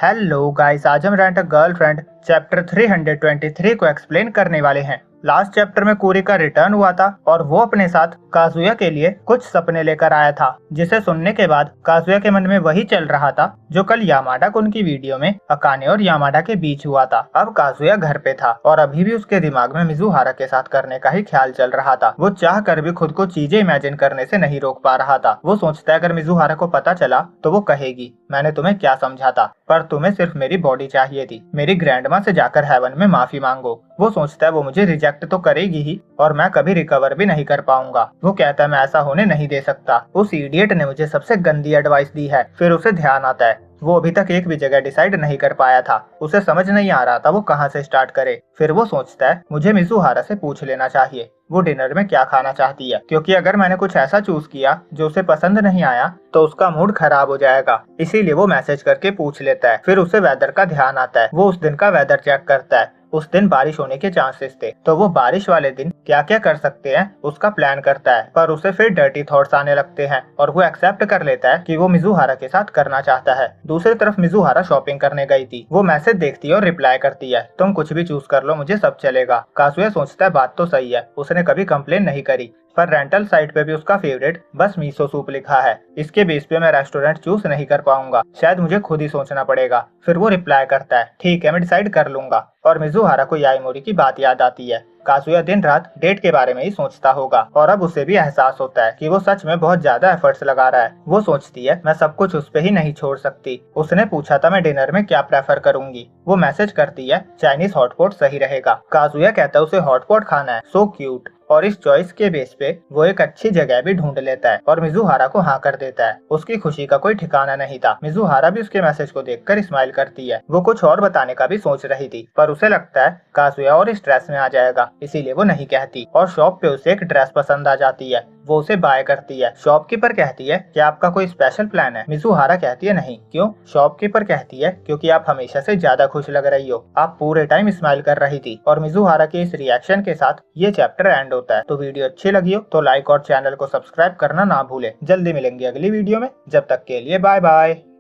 Hello guys, आज हम rent a girlfriend chapter 323 को एक्सप्लेन करने वाले हैं। लास्ट चैप्टर में कोरी का रिटर्न हुआ था और वो अपने साथ काजुया के लिए कुछ सपने लेकर आया था, जिसे सुनने के बाद काजुया के मन में वही चल रहा था जो कल यामाडा कुन की वीडियो में अकाने और यामाडा के बीच हुआ था। अब काजुया घर पे था और अभी भी उसके दिमाग में मिजुहारा के साथ करने का ही ख्याल चल रहा था। वो चाह कर भी खुद को चीजें इमेजिन करने से नहीं रोक पा रहा था। वो सोचता है अगर मिजुहारा को पता चला तो वो कहेगी मैंने तुम्हें क्या समझा था, पर तुम्हें सिर्फ मेरी बॉडी चाहिए थी। मेरी ग्रैंडमा से जाकर हेवन में माफी मांगो। वो सोचता है वो मुझे रिजेक्ट तो करेगी ही और मैं कभी रिकवर भी नहीं कर पाऊंगा। वो कहता है मैं ऐसा होने नहीं दे सकता। उस इडियट ने मुझे सबसे गंदी एडवाइस दी है। फिर उसे ध्यान आता है वो अभी तक एक भी जगह डिसाइड नहीं कर पाया था। उसे समझ नहीं आ रहा था वो कहाँ से स्टार्ट करे। फिर वो सोचता है मुझे मिजुहारा से पूछ लेना चाहिए वो डिनर में क्या खाना चाहती है, क्योंकि अगर मैंने कुछ ऐसा चूज किया जो उसे पसंद नहीं आया तो उसका मूड खराब हो जाएगा। इसीलिए वो मैसेज करके पूछ लेता है। फिर उसे वेदर का ध्यान आता है। वो उस दिन का वेदर चेक करता है। उस दिन बारिश होने के चांसेस थे, तो वो बारिश वाले दिन क्या क्या कर सकते हैं उसका प्लान करता है। पर उसे फिर डर्टी थॉट्स आने लगते हैं और वो एक्सेप्ट कर लेता है कि वो मिजुहारा के साथ करना चाहता है। दूसरी तरफ मिजुहारा शॉपिंग करने गई थी। वो मैसेज देखती है और रिप्लाई करती है तुम कुछ भी चूज कर लो, मुझे सब चलेगा। काजुया सोचता है बात तो सही है, उसने कभी कंप्लेन नहीं करी, पर रेंटल साइट पे भी उसका फेवरेट बस मीसो सूप लिखा है। इसके बेस पे मैं रेस्टोरेंट चूज नहीं कर पाऊंगा, शायद मुझे खुद ही सोचना पड़ेगा। फिर वो रिप्लाई करता है ठीक है मैं डिसाइड कर लूंगा। और मिजुहारा को याईमोरी की बात याद आती है। काजुया दिन रात डेट के बारे में ही सोचता होगा और अब उसे भी एहसास होता है कि वो सच में बहुत ज्यादा एफर्ट्स लगा रहा है। वो सोचती है मैं सब कुछ उस पे ही नहीं छोड़ सकती। उसने पूछा था मैं डिनर में क्या प्रेफर करूंगी। वो मैसेज करती है चाइनीज हॉटपॉट सही रहेगा। काजुया कहता है उसे हॉटपॉट खाना है, सो क्यूट। और इस चॉइस के बेस पे वो एक अच्छी जगह भी ढूंढ लेता है और मिजुहारा को हाँ कर देता है। उसकी खुशी का कोई ठिकाना नहीं था। मिजुहारा भी उसके मैसेज को देखकर स्माइल करती है। वो कुछ और बताने का भी सोच रही थी, पर उसे लगता है काजुया और स्ट्रेस में आ जाएगा, इसीलिए वो नहीं कहती। और शॉप पे उसे एक ड्रेस पसंद आ जाती है। वो उसे बाय करती है। शॉपकीपर कहती है क्या आपका कोई स्पेशल प्लान है। मिजुहारा कहती है नहीं। क्यों। शॉपकीपर कहती है क्योंकि आप हमेशा से ज्यादा खुश लग रही हो, आप पूरे टाइम स्माइल कर रही थी। और मिजुहारा के इस रिएक्शन के साथ ये चैप्टर एंड होता है। तो वीडियो अच्छी लगी हो तो लाइक और चैनल को सब्सक्राइब करना ना भूले। जल्दी मिलेंगे अगली वीडियो में, जब तक के लिए बाय बाय।